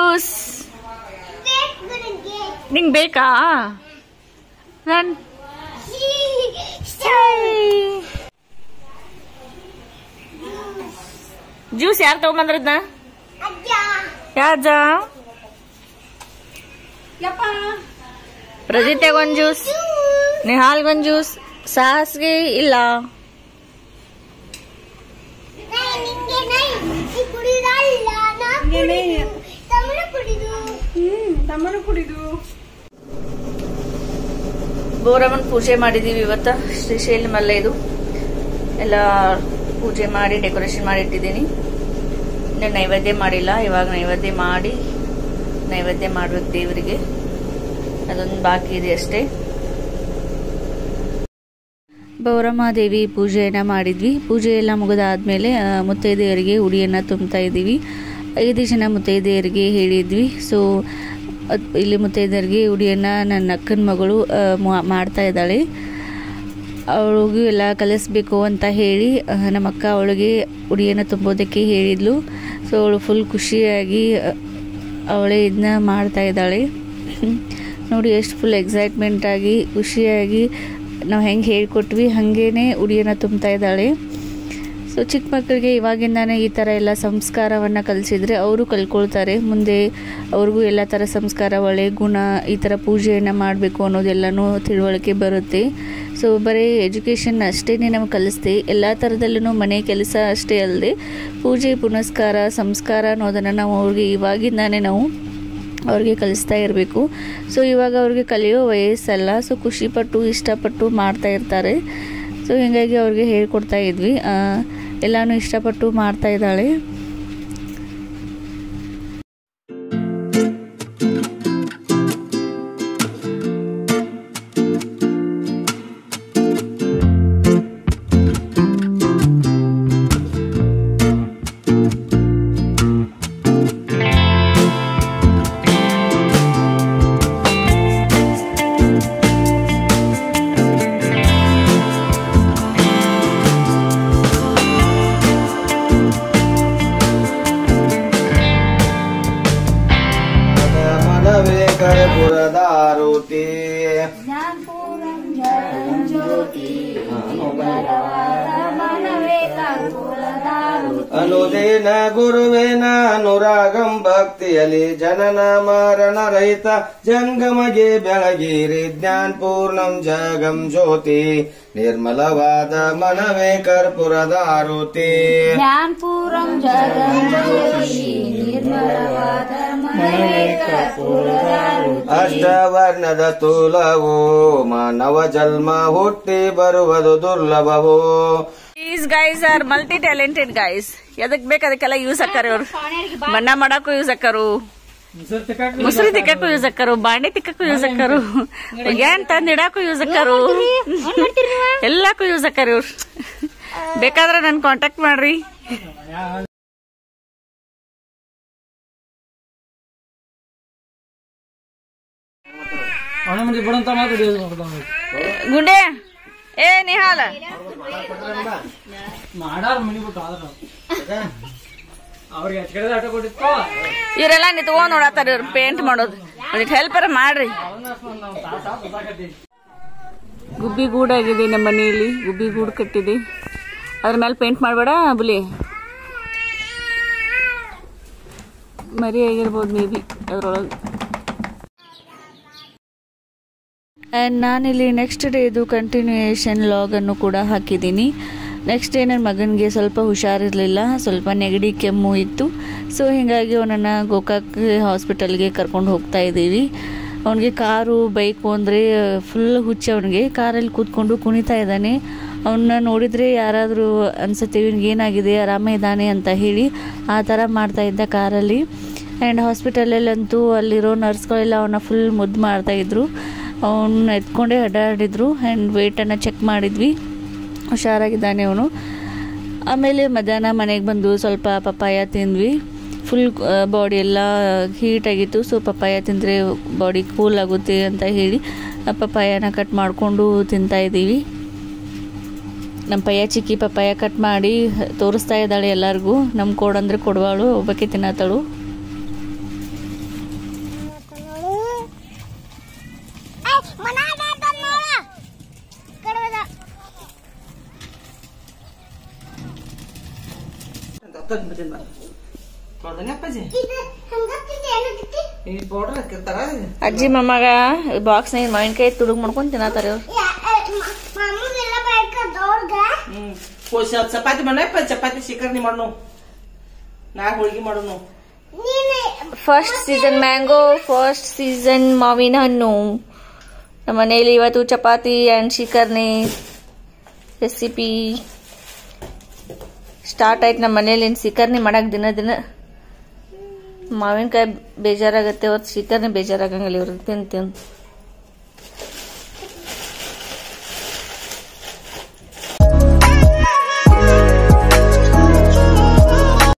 Juice ನಿಂಗೆ ಬೇಕಾ run juice ಯಾರು ತಗೊಂಬಂದ್ರದ್ನ ಯಾಜ ಪ್ರಜಿತೆಗೊಂದು ಜ್ಯೂಸ್ ನಿಹಾಲ್ಗೊಂದು ಜ್ಯೂಸ್ ಸಾಸ್ಗೆ ಇಲ್ಲ ಬೋರಮ್ಮನ ಪೂಜೆ ಮಾಡಿದೀವಿ ಇವತ್ತ ಶ್ರೀಶೈಲ ಮಲ್ಲ ಇದು ಎಲ್ಲ ಪೂಜೆ ಮಾಡಿ ಡೆಕೋರೇಷನ್ ಮಾಡಿ ಇಟ್ಟಿದ್ದೀನಿ ಇನ್ನು ನೈವೇದ್ಯ ಮಾಡಿಲ್ಲ ಇವಾಗ ನೈವೇದ್ಯ ಮಾಡಿ ನೈವೇದ್ಯ ಮಾಡ್ಬೇಕು ದೇವರಿಗೆ ಅದೊಂದು ಬಾಕಿ ಇದೆ ಅಷ್ಟೇ ಬೋರಮ್ಮ ದೇವಿ ಪೂಜೆಯನ್ನ ಮಾಡಿದ್ವಿ ಪೂಜೆ ಎಲ್ಲ ಮುಗಿದಾದ್ಮೇಲೆ ಮುತ್ತೈದೆಯರಿಗೆ ಉಡಿಯನ್ನ ತುಂಬ್ತಾ ಇದ್ದೀವಿ 5 ಜನ ಮುತ್ತೈದೆಯರಿಗೆ ಹೇಳಿದ್ವಿ ಸೊ ಇಲ್ಲಿ ಮುತ್ತೈದೆಯರಿಗೆ ಉಡಿಯನ್ನ ನನ್ನ ಅಕ್ಕನ ಮಗಳು ಮಾಡ್ತಾ ಇದ್ದಾಳೆ ಅವಳಿಗೂ ಎಲ್ಲ ಕಲಿಸ್ಬೇಕು ಅಂತ ಹೇಳಿ ನಮ್ಮ ಅಕ್ಕ ಅವಳಿಗೆ ಉಡಿಯನ್ನ ತುಂಬೋದಕ್ಕೆ ಹೇಳಿದ್ಲು ಸೊ ಅವಳು ಫುಲ್ ಖುಷಿಯಾಗಿ ಅವಳೇ ಇದನ್ನ ಮಾಡ್ತಾ ಇದ್ದಾಳೆ ನೋಡಿ ಎಷ್ಟು ಫುಲ್ ಎಕ್ಸೈಟ್ಮೆಂಟ್ ಆಗಿ ಖುಷಿಯಾಗಿ ನಾವು ಹೆಂಗೆ ಹೇಳ್ಕೊಟ್ವಿ ಹಾಗೇನೆ ಉಡಿಯನ್ನ ತುಂಬ್ತಾ ಇದ್ದಾಳೆ ಸೊ ಚಿಕ್ಕ ಮಕ್ಕಳಿಗೆ ಇವಾಗಿಂದಾನೇ ಈ ಥರ ಎಲ್ಲ ಸಂಸ್ಕಾರವನ್ನು ಕಲಿಸಿದ್ರೆ ಅವರು ಕಲ್ಕೊಳ್ತಾರೆ ಮುಂದೆ ಅವ್ರಿಗೂ ಎಲ್ಲ ಥರ ಸಂಸ್ಕಾರ ಒಳ್ಳೆ ಗುಣ ಈ ಥರ ಪೂಜೆಯನ್ನು ಮಾಡಬೇಕು ಅನ್ನೋದೆಲ್ಲನೂ ತಿಳುವಳಿಕೆ ಬರುತ್ತೆ ಸೊ ಬರೀ ಎಜುಕೇಷನ್ ಅಷ್ಟೇ ನಮಗೆ ಕಲಿಸ್ತೆ ಎಲ್ಲ ಥರದಲ್ಲೂ ಮನೆ ಕೆಲಸ ಅಷ್ಟೇ ಅಲ್ಲದೆ ಪೂಜೆ ಪುನಸ್ಕಾರ ಸಂಸ್ಕಾರ ಅನ್ನೋದನ್ನು ನಾವು ಅವ್ರಿಗೆ ಇವಾಗಿಂದಾನೇ ನಾವು ಅವ್ರಿಗೆ ಕಲಿಸ್ತಾ ಇರಬೇಕು ಸೊ ಇವಾಗ ಅವ್ರಿಗೆ ಕಲಿಯೋ ವಯಸ್ಸಲ್ಲ ಸೊ ಖುಷಿಪಟ್ಟು ಇಷ್ಟಪಟ್ಟು ಮಾಡ್ತಾ ಇರ್ತಾರೆ ಸೊ ಹೀಗಾಗಿ ಅವ್ರಿಗೆ ಹೇಳ್ಕೊಡ್ತಾ ಇದ್ವಿ ಎಲ್ಲನೂ ಇಷ್ಟಪಟ್ಟು ಮಾಡ್ತಾ ಇದ್ದಾಳೆ ಅನುದೇನ ಗುರುವೇನ ಅನುರಾಗಂ ಭಕ್ತಿಯಲಿ ಜನನ ಮರಣ ರಹಿತ ಜಂಗಮಗೆ ಬೆಳಗಿರಿ ಜ್ಞಾನ ಪೂರ್ಣಂ ಜಗಂ ಜ್ಯೋತಿ ನಿರ್ಮಲವಾದ ಮನವೇ ಕರ್ಪೂರದ ಆರುತಿ ಜ್ಞಾನ ಪೂರ್ಣಂ ಜಗಂ ಜ್ಯೋತಿ ನಿರ್ಮಲವಾದ ಮನವೇ ಕರ್ಪೂರದ ಆರುತಿ ಅಷ್ಟವರ್ಣದ ಸ್ಥೂಲವು ಮಾನವ ಜನ್ಮ ಹುಟ್ಟಿ ಬರುವುದು ದುರ್ಲಭವು These guys are multi-talented guys. ಯದಕ್ ಬೇಕು ಅದಕ್ಕೆಲ್ಲ ಯೂಸ್ ಹಾಕಾರೆ ಅವ್ರು ಬಣ್ಣ ಮಾಡಕ್ಕೂ ಯೂಸ್ ಹಾಕಾರು ಮುಸ್ರಿ ತಿಕ್ಕಕ್ಕೂ ಯೂಸ್ ಹಾಕಾರು ಬಾಂಡೆ ತಿಕ್ಕಕ್ಕೂ ಯೂಸ್ ಹಾಕಾರು ಏನ್ ತಂದ್ ಇಡಕ್ಕೂ ಯೂಸ್ ಹಾಕಾರು ಎಲ್ಲಕ್ಕೂ ಯೂಸ್ ಹಾಕಾರಿ ಅವ್ರು ಬೇಕಾದ್ರೆ ನನ್ ಕಾಂಟ್ಯಾಕ್ಟ್ ಮಾಡ್ರಿ ಗುಂಡೆ ಏ ನಿಹಾಲ ಇವರೆಲ್ಲ ನಿಂತ್ಕೊಂಡ್ ನೋಡತ್ತಾರ ಇವ್ರು ಪೇಂಟ್ ಮಾಡೋದು ಹೆಲ್ಪರ್ ಮಾಡ್ರಿ ಗುಬ್ಬಿ ಗೂಡಾಗಿದೆ ನಮ್ಮ ಮನೆಯಲ್ಲಿ ಗುಬ್ಬಿ ಗೂಡು ಕಟ್ಟಿದೆ ಅದ್ರ ಮೇಲೆ ಪೇಂಟ್ ಮಾಡಬೇಡ ಬುಲಿ ಮರಿ ಆಗಿರ್ಬೋದು ಮೇ ಬಿ ಅದ್ರೊಳಗೆ ಆ್ಯಂಡ್ ನಾನಿಲ್ಲಿ ನೆಕ್ಸ್ಟ್ ಡೇದು ಕಂಟಿನ್ಯೂಯೇಷನ್ ಲಾಗನ್ನು ಕೂಡ ಹಾಕಿದ್ದೀನಿ ನೆಕ್ಸ್ಟ್ ಡೇ ನನ್ನ ಮಗನಿಗೆ ಸ್ವಲ್ಪ ಹುಷಾರಿರಲಿಲ್ಲ ಸ್ವಲ್ಪ ನೆಗಡಿ ಕೆಮ್ಮು ಇತ್ತು ಸೊ ಹೀಗಾಗಿ ಅವನನ್ನು ಗೋಕಾಕ್ ಹಾಸ್ಪಿಟಲ್ಗೆ ಕರ್ಕೊಂಡು ಹೋಗ್ತಾ ಇದ್ದೀವಿ ಅವನಿಗೆ ಕಾರು ಬೈಕು ಅಂದರೆ ಫುಲ್ ಹುಚ್ಚು ಅವನಿಗೆ ಕಾರಲ್ಲಿ ಕೂತ್ಕೊಂಡು ಕುಣಿತಾ ಇದ್ದಾನೆ ಅವನ್ನ ನೋಡಿದರೆ ಯಾರಾದರೂ ಅನ್ಸುತ್ತೆ ಇವನಿಗೆ ಏನಾಗಿದೆ ಆರಾಮ ಇದ್ದಾನೆ ಅಂತ ಹೇಳಿ ಆ ಥರ ಮಾಡ್ತಾಯಿದ್ದ ಕಾರಲ್ಲಿ ಆ್ಯಂಡ್ ಹಾಸ್ಪಿಟಲಲ್ಲಂತೂ ಅಲ್ಲಿರೋ ನರ್ಸ್ಗಳೆಲ್ಲ ಅವನ್ನ ಫುಲ್ ಮುದ್ದು ಮಾಡ್ತಾಯಿದ್ರು ಅವನ್ನ ಎತ್ಕೊಂಡೇ ಅಡ್ಡಾಡಿದ್ರು ಆ್ಯಂಡ್ ವೇಟನ್ನು ಚೆಕ್ ಮಾಡಿದ್ವಿ ಹುಷಾರಾಗಿದ್ದಾನೆ ಅವನು ಆಮೇಲೆ ಮಧ್ಯಾಹ್ನ ಮನೆಗೆ ಬಂದು ಸ್ವಲ್ಪ ಪಪ್ಪಾಯ ತಿಂದ್ವಿ ಫುಲ್ ಬಾಡಿ ಎಲ್ಲ ಹೀಟಾಗಿತ್ತು ಸೊ ಪಪ್ಪಾಯ ತಿಂದರೆ ಬಾಡಿ ಕೂಲ್ ಆಗುತ್ತೆ ಅಂತ ಹೇಳಿ ಪಪ್ಪಾಯನ ಕಟ್ ಮಾಡಿಕೊಂಡು ತಿಂತಾಯಿದ್ದೀವಿ ನಮ್ಮ ಪಯ್ಯ ಚಿಕ್ಕಿ ಪಪ್ಪಾಯ ಕಟ್ ಮಾಡಿ ತೋರಿಸ್ತಾ ಇದ್ದಾಳೆ ಎಲ್ಲರಿಗೂ ನಮ್ಮ ಕೊಡಂದ್ರೆ ಕೊಡುವಾಳು ಒಬ್ಬಕ್ಕೆ ತಿನ್ನತ್ತಳು ತಂದ್ಬಿಟ್ಟಿನ ನೋಡ್ದನೆ ಅಪ್ಪಾಜಿ ಈ ಪೌಡರ್ ಹಾಕಿರ್ತಾರ ಅಜ್ಜಿ ಮೊಮ್ಮಗ ಬಾಕ್ಸ್ನಾಗ ಮಾವಿನಕಾಯಿ ತುಡುಗ್ ಮಾಡ್ಕೊಂಡ್ ತಿನ್ನತಾರ ಇವ್ರು. ಚಪಾತಿ ಮಾಡಪ್ಪ ಚಪಾತಿ ಶಿಕರ್ನಿ ಮಾಡೋಣ ನಾ ಹೋಳಿಗೆ ಮಾಡೋಣ first season mango, first season ಮಾವಿನ ಹಣ್ಣು. ನಮ್ಮ ಮನೇಲಿ ಇವತ್ತು ಚಪಾತಿ ಅಂಡ್ ಶಿಕರ್ನಿ ರೆಸಿಪಿ ಸ್ಟಾರ್ಟ್ ಆಯ್ತು. ನಮ್ಮ ಮನೇಲಿ ಶಿಕರ್ನಿ ಮಾಡಕ್ ದಿನ ದಿನ ಮಾವಿನಕಾಯಿ ಬೇಜಾರಾಗತ್ತೆ, ಅವತ್ತು ಶಿಕರ್ನಿ ಬೇಜಾರಾಗಂಗಿಲ್ಲ ಇವ್ರಿಗೆ ತಿಂದು